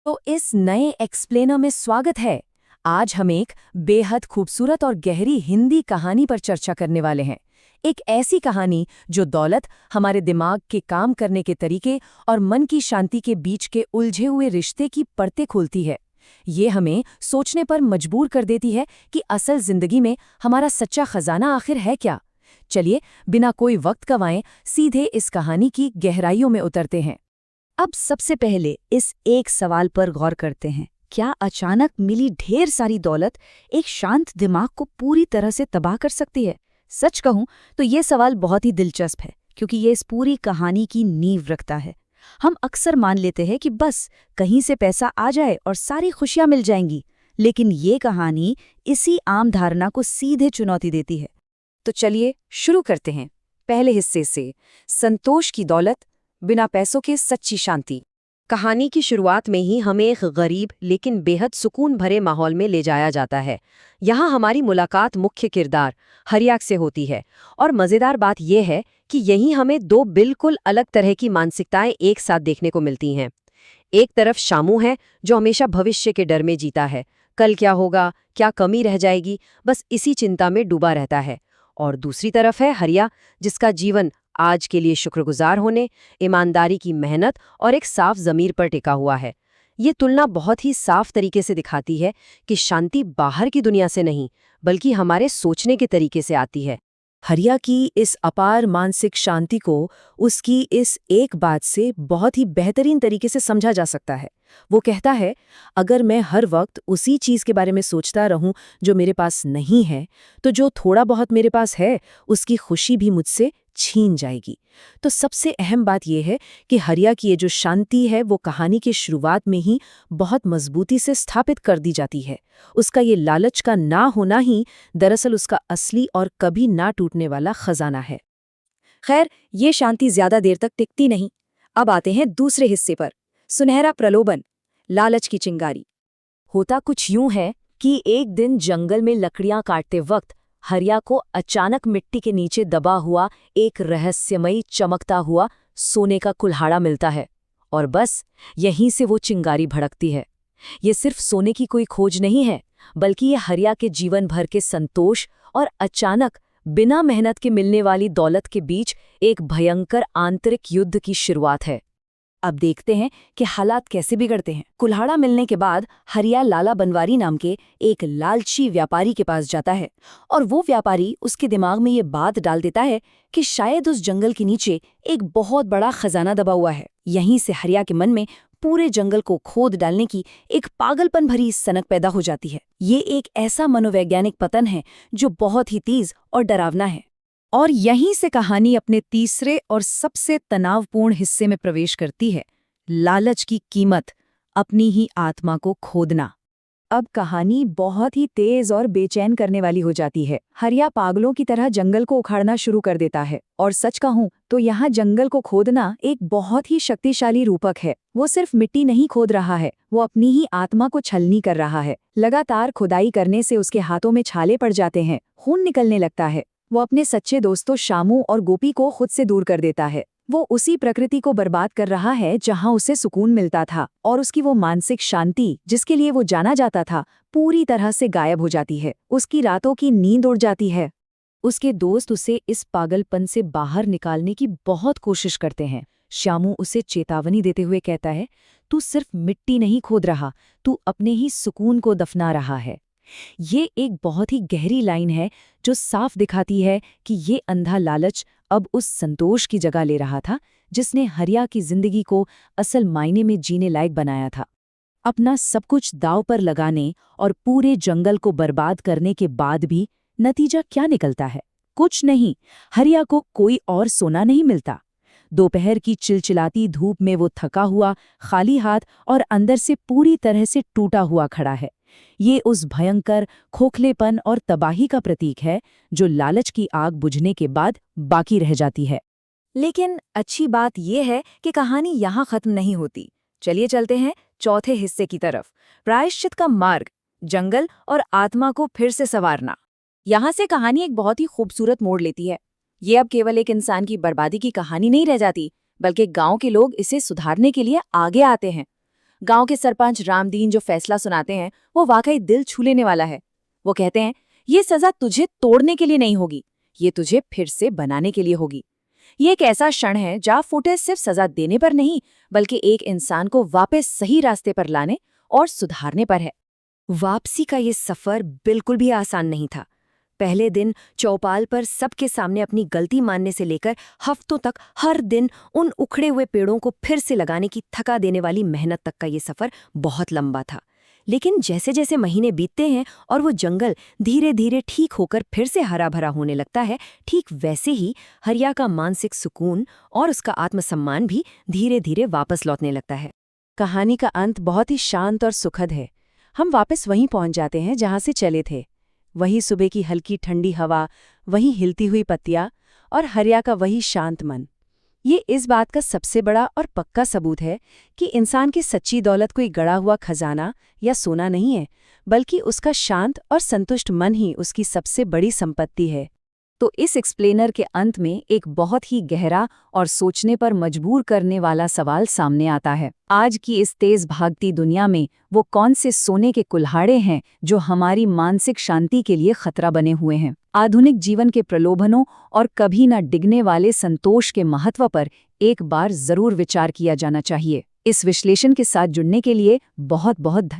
तो इस नए एक्सप्लेनर में स्वागत है। आज हम एक बेहद खूबसूरत और गहरी हिंदी कहानी पर चर्चा करने वाले हैं। एक ऐसी कहानी जो दौलत, हमारे दिमाग के काम करने के तरीके और मन की शांति के बीच के उलझे हुए रिश्ते की परतें खोलती है। ये हमें सोचने पर मजबूर कर देती है कि असल जिंदगी में हमारा सच्चा खजाना आखिर है क्या। चलिए, बिना कोई वक्त गंवाए सीधे इस कहानी की गहराइयों में उतरते हैं। अब सबसे पहले इस एक सवाल पर गौर करते हैं। क्या अचानक मिली ढेर सारी दौलत एक शांत दिमाग को पूरी तरह से तबाह कर सकती है? सच कहूं तो ये सवाल बहुत ही दिलचस्प है, क्योंकि ये इस पूरी कहानी की नींव रखता है। हम अक्सर मान लेते हैं कि बस कहीं से पैसा आ जाए और सारी खुशियां मिल जाएंगी, लेकिन ये कहानी इसी आम धारणा को सीधे चुनौती देती है। तो चलिए शुरू करते हैं पहले हिस्से से, संतोष की दौलत, बिना पैसों के सच्ची शांति। कहानी की शुरुआत में ही हमें एक गरीब लेकिन बेहद सुकून भरे माहौल में ले जाया जाता है। यहाँ हमारी मुलाकात मुख्य किरदार हरिया से होती है, और मज़ेदार बात यह है कि यहीं हमें दो बिल्कुल अलग तरह की मानसिकताएं एक साथ देखने को मिलती हैं। एक तरफ शामू है जो हमेशा भविष्य के डर में जीता है, कल क्या होगा, क्या कमी रह जाएगी, बस इसी चिंता में डूबा रहता है। और दूसरी तरफ है हरिया, जिसका जीवन आज के लिए शुक्रगुजार होने, ईमानदारी की मेहनत और एक साफ ज़मीर पर टिका हुआ है। ये तुलना बहुत ही साफ तरीके से दिखाती है कि शांति बाहर की दुनिया से नहीं, बल्कि हमारे सोचने के तरीके से आती है। हरिया की इस अपार मानसिक शांति को उसकी इस एक बात से बहुत ही बेहतरीन तरीके से समझा जा सकता है। वो कहता है, अगर मैं हर वक्त उसी चीज़ के बारे में सोचता रहूं जो मेरे पास नहीं है, तो जो थोड़ा बहुत मेरे पास है उसकी खुशी भी मुझसे छीन जाएगी। तो सबसे अहम बात यह है कि हरिया की ये जो शांति है वो कहानी की शुरुआत में ही बहुत मजबूती से स्थापित कर दी जाती है। उसका ये लालच का ना होना ही दरअसल उसका असली और कभी ना टूटने वाला खजाना है। खैर, ये शांति ज्यादा देर तक टिकती नहीं। अब आते हैं दूसरे हिस्से पर, सुनहरा प्रलोभन, लालच की चिंगारी। होता कुछ यूं है कि एक दिन जंगल में लकड़ियां काटते वक्त हरिया को अचानक मिट्टी के नीचे दबा हुआ एक रहस्यमयी चमकता हुआ सोने का कुल्हाड़ा मिलता है, और बस यहीं से वो चिंगारी भड़कती है। ये सिर्फ सोने की कोई खोज नहीं है, बल्कि ये हरिया के जीवन भर के संतोष और अचानक बिना मेहनत के मिलने वाली दौलत के बीच एक भयंकर आंतरिक युद्ध की शुरुआत है। अब देखते हैं कि हालात कैसे बिगड़ते हैं। कुल्हाड़ा मिलने के बाद हरिया लाला बनवारी नाम के एक लालची व्यापारी के पास जाता है, और वो व्यापारी उसके दिमाग में ये बात डाल देता है कि शायद उस जंगल के नीचे एक बहुत बड़ा खजाना दबा हुआ है। यहीं से हरिया के मन में पूरे जंगल को खोद डालने की एक पागलपन भरी सनक पैदा हो जाती है। ये एक ऐसा मनोवैज्ञानिक पतन है जो बहुत ही तेज और डरावना है। और यहीं से कहानी अपने तीसरे और सबसे तनावपूर्ण हिस्से में प्रवेश करती है, लालच की कीमत, अपनी ही आत्मा को खोदना। अब कहानी बहुत ही तेज और बेचैन करने वाली हो जाती है। हरिया पागलों की तरह जंगल को उखाड़ना शुरू कर देता है, और सच कहूं तो यहाँ जंगल को खोदना एक बहुत ही शक्तिशाली रूपक है। वो सिर्फ मिट्टी नहीं खोद रहा है, वो अपनी ही आत्मा को छलनी कर रहा है। लगातार खुदाई करने से उसके हाथों में छाले पड़ जाते हैं, खून निकलने लगता है। वो अपने सच्चे दोस्तों शामू और गोपी को खुद से दूर कर देता है। वो उसी प्रकृति को बर्बाद कर रहा है जहां उसे सुकून मिलता था, और उसकी वो मानसिक शांति जिसके लिए वो जाना जाता था पूरी तरह से गायब हो जाती है। उसकी रातों की नींद उड़ जाती है। उसके दोस्त उसे इस पागलपन से बाहर निकालने की बहुत कोशिश करते हैं। श्यामू उसे चेतावनी देते हुए कहता है, तू सिर्फ मिट्टी नहीं खोद रहा, तू अपने ही सुकून को दफना रहा है। ये एक बहुत ही गहरी लाइन है जो साफ दिखाती है कि ये अंधा लालच अब उस संतोष की जगह ले रहा था जिसने हरिया की जिंदगी को असल मायने में जीने लायक बनाया था। अपना सब कुछ दांव पर लगाने और पूरे जंगल को बर्बाद करने के बाद भी नतीजा क्या निकलता है? कुछ नहीं। हरिया को कोई और सोना नहीं मिलता। दोपहर की चिलचिलाती धूप में वो थका हुआ, खाली हाथ और अंदर से पूरी तरह से टूटा हुआ खड़ा है। ये उस भयंकर खोखलेपन और तबाही का प्रतीक है जो लालच की आग बुझने के बाद बाकी रह जाती है। लेकिन अच्छी बात यह है कि कहानी यहाँ खत्म नहीं होती। चलिए चलते हैं चौथे हिस्से की तरफ, प्रायश्चित का मार्ग, जंगल और आत्मा को फिर से संवारना। यहाँ से कहानी एक बहुत ही खूबसूरत मोड़ लेती है। ये अब केवल एक इंसान की बर्बादी की कहानी नहीं रह जाती, बल्कि गांव के लोग इसे सुधारने के लिए आगे आते हैं। गांव के सरपंच रामदीन जो फैसला सुनाते हैं वो वाकई दिल छू लेने वाला है। वो कहते हैं, ये सजा तुझे तोड़ने के लिए नहीं होगी, ये तुझे फिर से बनाने के लिए होगी। ये एक ऐसा क्षण है जहाँ फुटेज सिर्फ सजा देने पर नहीं, बल्कि एक इंसान को वापस सही रास्ते पर लाने और सुधारने पर है। वापसी का ये सफर बिल्कुल भी आसान नहीं था। पहले दिन चौपाल पर सबके सामने अपनी गलती मानने से लेकर हफ्तों तक हर दिन उन उखड़े हुए पेड़ों को फिर से लगाने की थका देने वाली मेहनत तक का ये सफर बहुत लंबा था। लेकिन जैसे जैसे महीने बीतते हैं और वो जंगल धीरे धीरे ठीक होकर फिर से हरा भरा होने लगता है, ठीक वैसे ही हरिया का मानसिक सुकून और उसका आत्मसम्मान भी धीरे धीरे वापस लौटने लगता है। कहानी का अंत बहुत ही शांत और सुखद है। हम वापस वहीं पहुंच जाते हैं जहां से चले थे। वही सुबह की हल्की ठंडी हवा, वही हिलती हुई पत्तियां और हरिया का वही शांत मन। ये इस बात का सबसे बड़ा और पक्का सबूत है कि इंसान की सच्ची दौलत कोई गड़ा हुआ खजाना या सोना नहीं है, बल्कि उसका शांत और संतुष्ट मन ही उसकी सबसे बड़ी संपत्ति है। तो इस एक्सप्लेनर के अंत में एक बहुत ही गहरा और सोचने पर मजबूर करने वाला सवाल सामने आता है। आज की इस तेज भागती दुनिया में वो कौन से सोने के कुल्हाड़े हैं जो हमारी मानसिक शांति के लिए खतरा बने हुए हैं? आधुनिक जीवन के प्रलोभनों और कभी न डिगने वाले संतोष के महत्व पर एक बार जरूर विचार किया जाना चाहिए। इस विश्लेषण के साथ जुड़ने के लिए बहुत बहुत धन्यवाद।